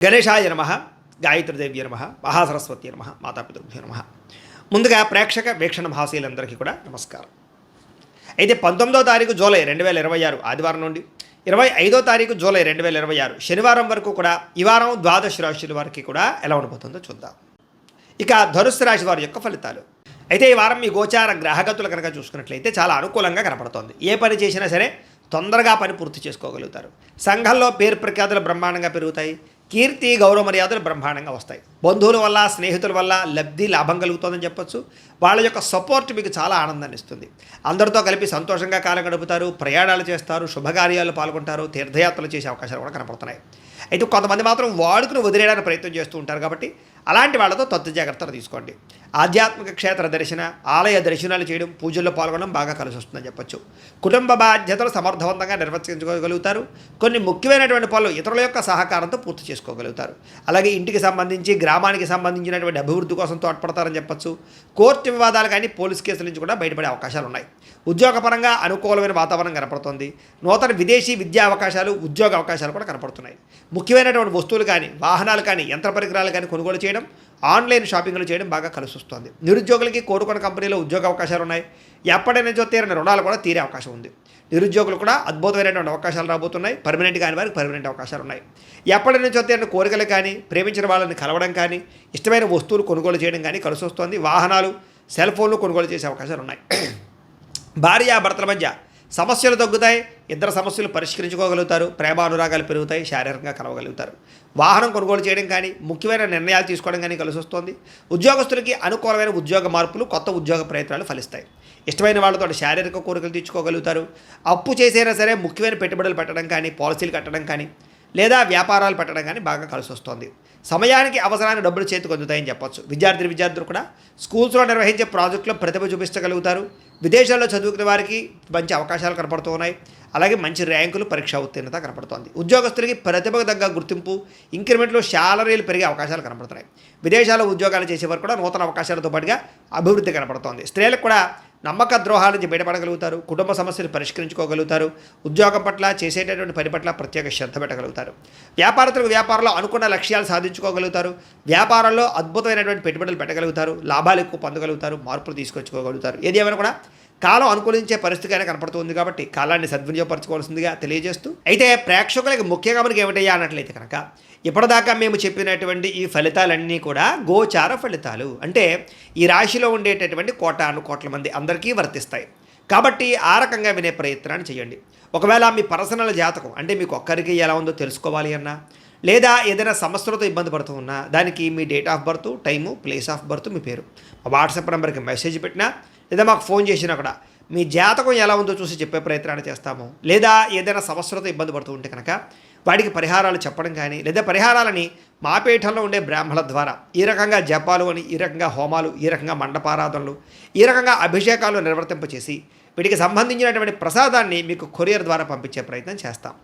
గణేశాయ నమ, గాయత్రీదేవ్య నమ, మహాసరస్వతి నమ, మాతాపితృభ్యో నమ. ముందుగా ప్రేక్షక వీక్షణ మహాశీలందరికీ కూడా నమస్కారం. అయితే 19వ తారీఖు జూలై 2026 ఆదివారం నుండి 25వ తారీఖు జూలై 2026 శనివారం వరకు కూడా ఈ వారం ద్వాదశ రాశుల వారికి కూడా ఎలా ఉండబోతుందో చూద్దాం. ఇక ధనుస్సు రాశి వారి యొక్క ఫలితాలు. అయితే ఈ వారం మీ గోచార గ్రహగతులు కనుక చూసుకున్నట్లయితే చాలా అనుకూలంగా కనపడుతోంది. ఏ పని చేసినా సరే తొందరగా పని పూర్తి చేసుకోగలుగుతారు. సంఘంలో పేరు ప్రఖ్యాతులు బ్రహ్మాండంగా పెరుగుతాయి. కీర్తి గౌరవ మర్యాదలు బ్రహ్మాండంగా వస్తాయి. బంధువుల వల్ల స్నేహితుల వల్ల లబ్ధి లాభం కలుగుతుందని చెప్పొచ్చు. వాళ్ళ యొక్క సపోర్ట్ మీకు చాలా ఆనందాన్ని ఇస్తుంది. అందరితో కలిపి సంతోషంగా కాలం గడుపుతారు, ప్రయాణాలు చేస్తారు, శుభకార్యాలు పాల్గొంటారు, తీర్థయాత్రలు చేసే అవకాశాలు కూడా కనపడుతున్నాయి. అయితే కొంతమంది మాత్రం వాడుకుని వదిలేయడానికి ప్రయత్నం చేస్తూ ఉంటారు. కాబట్టి అలాంటి వాళ్ళతో తత్తు జాగ్రత్తలు తీసుకోండి. ఆధ్యాత్మిక క్షేత్ర దర్శన, ఆలయ దర్శనాలు చేయడం, పూజల్లో పాల్గొనడం బాగా కలిసి వస్తుందని చెప్పొచ్చు. కుటుంబ బాధ్యతలు సమర్థవంతంగా నిర్వర్తించుకోగలుగుతారు. కొన్ని ముఖ్యమైనటువంటి పనులు ఇతరుల యొక్క సహకారంతో పూర్తి చేసుకోగలుగుతారు. అలాగే ఇంటికి సంబంధించి, గ్రామానికి సంబంధించినటువంటి అభివృద్ధి కోసం తోడ్పడతారని చెప్పొచ్చు. కోర్టు వివాదాలు కానీ పోలీస్ కేసుల నుంచి కూడా బయటపడే అవకాశాలు ఉన్నాయి. ఉద్యోగపరంగా అనుకూలమైన వాతావరణం కనపడుతుంది. నూతన విదేశీ విద్యా అవకాశాలు, ఉద్యోగ అవకాశాలు కూడా కనపడుతున్నాయి. ముఖ్యమైనటువంటి వస్తువులు కానీ, వాహనాలు కానీ, యంత్ర పరికరాలు కానీ కొనుగోలు చేయడం, ఆన్లైన్ షాపింగ్లు చేయడం బాగా కలిసి వస్తుంది. నిరుద్యోగులకి కోరుకున్న కంపెనీలో ఉద్యోగ అవకాశాలు ఉన్నాయి. ఎప్పటి నుంచో తీరని రుణాలు కూడా తీరే అవకాశం ఉంది. నిరుద్యోగులు కూడా అద్భుతమైనటువంటి అవకాశాలు రాబోతున్నాయి. పర్మనెంట్ కాని వారికి పర్మనెంట్ అవకాశాలు ఉన్నాయి. ఎప్పటి నుంచో తీరని కోరికలు కానీ, ప్రేమించిన వాళ్ళని కలవడం కానీ, ఇష్టమైన వస్తువులు కొనుగోలు చేయడం కానీ కలిసి వస్తుంది. వాహనాలు, సెల్ ఫోన్లు కొనుగోలు చేసే అవకాశాలు ఉన్నాయి. భార్యాభర్తల మధ్య సమస్యలు తగ్గుతాయి. ఇద్దరు సమస్యలు పరిష్కరించుకోగలుగుతారు. ప్రేమానురాగాలు పెరుగుతాయి. శారీరకంగా కలవగలుగుతారు. వాహనం కొనుగోలు చేయడం కానీ, ముఖ్యమైన నిర్ణయాలు తీసుకోవడం కానీ కలిసి వస్తుంది. ఉద్యోగస్తులకి అనుకూలమైన ఉద్యోగ మార్పులు, కొత్త ఉద్యోగ ప్రయత్నాలు ఫలిస్తాయి. ఇష్టమైన వాళ్ళతో శారీరక కోరికలు తీర్చుకోగలుగుతారు. అప్పు చేసైనా సరే ముఖ్యమైన పెట్టుబడులు పెట్టడం కానీ, పాలసీలు కట్టడం కానీ, లేదా వ్యాపారాలు పెట్టడం కానీ బాగా కలిసి వస్తుంది. సమయానికి అవసరానికి డబ్బులు చేతికి అందుతాయని చెప్పొచ్చు. విద్యార్థులు కూడా స్కూల్స్లో నిర్వహించే ప్రాజెక్టులో ప్రతిభ చూపించగలుగుతారు. విదేశాల్లో చదువుకునే వారికి మంచి అవకాశాలు కనపడుతూ ఉన్నాయి. అలాగే మంచి ర్యాంకులు, పరీక్షా ఉత్తీర్ణత కనపడుతోంది. ఉద్యోగస్తులకి ప్రతిభకు తగ్గ గుర్తింపు, ఇంక్రిమెంట్లు, శాలరీలు పెరిగే అవకాశాలు కనపడుతున్నాయి. విదేశాల్లో ఉద్యోగాలు చేసేవారు కూడా నూతన అవకాశాలతో పాటుగా అభివృద్ధి కనపడుతోంది. స్త్రీలకు కూడా నమ్మక ద్రోహాల నుంచి బయటపడగలుగుతారు. కుటుంబ సమస్యలు పరిష్కరించుకోగలుగుతారు. ఉద్యోగం పట్ల, చేసేటటువంటి పని పట్ల ప్రత్యేక శ్రద్ధ పెట్టగలుగుతారు. వ్యాపారస్తులకు వ్యాపారంలో అనుకున్న లక్ష్యాలు సాధించుకోగలుగుతారు. వ్యాపారంలో అద్భుతమైనటువంటి పెట్టుబడులు పెట్టగలుగుతారు. లాభాలు ఎక్కువ పొందగలుగుతారు. మార్పులు తీసుకొచ్చుకోగలుగుతారు. ఏది ఏమైనా కూడా కాలం అనుకూలించే పరిస్థితి అయినా కనపడుతుంది. కాబట్టి కాలాన్ని సద్వినియోగపరచుకోవాల్సిందిగా తెలియజేస్తూ, అయితే ప్రేక్షకులకి ముఖ్యంగా మనకి ఏమిటయ్యా అన్నట్లయితే కనుక, ఇప్పటిదాకా మేము చెప్పినటువంటి ఈ ఫలితాలన్నీ కూడా గోచార ఫలితాలు. అంటే ఈ రాశిలో ఉండేటటువంటి కోటాను కోట్ల మంది అందరికీ వర్తిస్తాయి. కాబట్టి ఆ రకంగా వినే ప్రయత్నాన్ని చేయండి. ఒకవేళ మీ పర్సనల్ జాతకం అంటే మీకు ఒక్కరికి ఎలా ఉందో తెలుసుకోవాలి అన్నా, లేదా ఏదైనా సమస్యలతో ఇబ్బంది పడుతూ ఉన్నా, దానికి మీ date of birth, time, place of birth, మీ పేరు వాట్సాప్ నెంబర్కి మెసేజ్ పెట్టినా, లేదా మాకు ఫోన్ చేసినా కూడా మీ జాతకం ఎలా ఉందో చూసి చెప్పే ప్రయత్నాన్ని చేస్తాము. లేదా ఏదైనా సమస్యలతో ఇబ్బంది పడుతూ ఉంటే కనుక వాటికి పరిహారాలు చెప్పడం కానీ, లేదా పరిహారాలని మా పీఠంలో ఉండే బ్రాహ్మణుల ద్వారా ఈ రకంగా జపాలు అని, ఈ రకంగా హోమాలు, ఈ రకంగా మండపారాధనలు, ఈ రకంగా అభిషేకాలు నిర్వర్తింపచేసి వీటికి సంబంధించినటువంటి ప్రసాదాన్ని మీకు కొరియర్ ద్వారా పంపించే ప్రయత్నం చేస్తాం.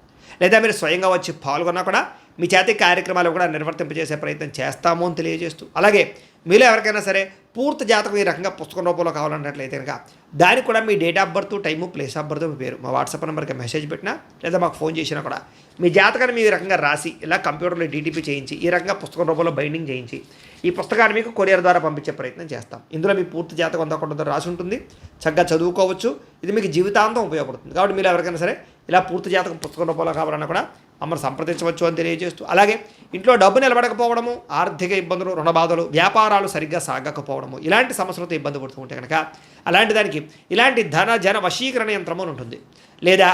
లేదా మీరు స్వయంగా వచ్చి పాల్గొన్నా కూడా మీ చేతి కార్యక్రమాలు కూడా నిర్వర్తింపజేసే ప్రయత్నం చేస్తాము అని తెలియజేస్తూ, అలాగే మీలో ఎవరికైనా సరే పూర్తి జాతకం ఈ రకంగా పుస్తకం రూపంలో కావాలన్నట్లయితే కనుక దానికి కూడా మీ date of birth, time, place of birth, మీ పేరు మా వాట్సాప్ నెంబర్కి మెసేజ్ పెట్టినా, లేదా మాకు ఫోన్ చేసినా కూడా మీ జాతకాన్ని మీ రకంగా రాసి ఇలా కంప్యూటర్లో డీటీపీ చేయించి ఈ రకంగా పుస్తకం రూపంలో బైండింగ్ చేయించి ఈ పుస్తకాన్ని మీకు కొరియర్ ద్వారా పంపించే ప్రయత్నం చేస్తాం. ఇందులో మీ పూర్తి జాతకం అంతా రాసి ఉంటుంది. చక్కగా చదువుకోవచ్చు. ఇది మీకు జీవితాంతం ఉపయోగపడుతుంది. కాబట్టి మీరు ఎవరికైనా సరే ఇలా పూర్తి జాతకం పుస్తకం రూపంలో కావాలన్నా కూడా మమ్మల్ని సంప్రదించవచ్చు అని తెలియజేస్తూ, అలాగే ఇంట్లో డబ్బు నిలబడకపోవడము, ఆర్థిక ఇబ్బందులు, రుణబాధలు, వ్యాపారాలు సరిగ్గా సాగకపోవడము, ఇలాంటి సమస్యలతో ఇబ్బంది పడుతూ ఉంటే కనుక అలాంటి దానికి ఇలాంటి జన వశీకరణ యంత్రము అని ఉంటుంది. లేదా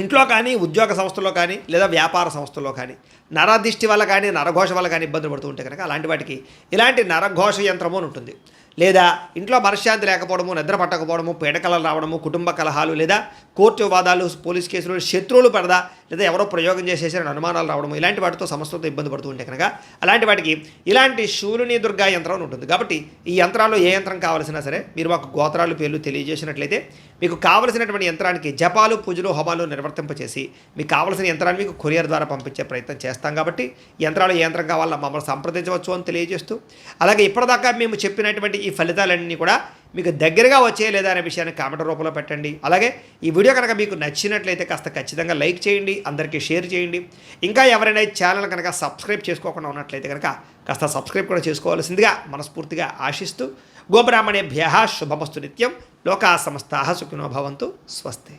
ఇంట్లో కానీ, ఉద్యోగ సంస్థల్లో కానీ, లేదా వ్యాపార సంస్థల్లో కానీ నరదిష్టి వల్ల కానీ, నరఘోష వల్ల కానీ ఇబ్బందులు పడుతూ ఉంటే కనుక అలాంటి వాటికి ఇలాంటి నరఘోష యంత్రము అని ఉంటుంది. లేదా ఇంట్లో మనశ్శాంతి లేకపోవడము, నిద్ర పట్టకపోవడము, పీడకలలు రావడము, కుటుంబ కలహాలు, లేదా కోర్టు వివాదాలు, పోలీస్ కేసులు, శత్రువులు పడదా, లేదా ఎవరో ప్రయోగం చేసేసారని అనుమానాలు రావడము, ఇలాంటి వాటితో సమస్యలతో ఇబ్బంది పడుతూ ఉంటే కనుక అలాంటి వాటికి ఇలాంటి శూలిని దుర్గా యంత్రం ఉంటుంది. కాబట్టి ఈ యంత్రాల్లో ఏ యంత్రం కావాల్సినా సరే మీరు మాకు గోత్రాలు, పేర్లు తెలియజేసినట్లయితే మీకు కావలసినటువంటి యంత్రానికి జపాలు, పూజలు, హోమాలు నిర్వర్తింపచేసి మీకు కావలసిన యంత్రాన్ని మీకు కొరియర్ ద్వారా పంపించే ప్రయత్నం చేస్తాం. కాబట్టి యంత్రాలు ఏ యంత్రం కావాలో మమ్మల్ని సంప్రదించవచ్చు అని తెలియజేస్తూ, అలాగే ఇప్పటిదాకా మేము చెప్పినటువంటి ఈ ఫలితాలన్నీ కూడా మీకు దగ్గరగా వచ్చే లేదా అనే విషయాన్ని కామెంట్ రూపంలో పెట్టండి. అలాగే ఈ వీడియో కనుక మీకు నచ్చినట్లయితే కాస్త ఖచ్చితంగా లైక్ చేయండి, అందరికీ షేర్ చేయండి. ఇంకా ఎవరైనా ఈ ఛానల్ కనుక సబ్స్క్రైబ్ చేసుకోకుండా ఉన్నట్లయితే కనుక కాస్త సబ్స్క్రైబ్ కూడా చేసుకోవాల్సిందిగా మనస్ఫూర్తిగా ఆశిస్తూ గోబ్రాహ్మణేభ్యః శుభమస్తు నిత్యం. లోకా సమస్తాః సుఖినో భవంతు. స్వస్తి.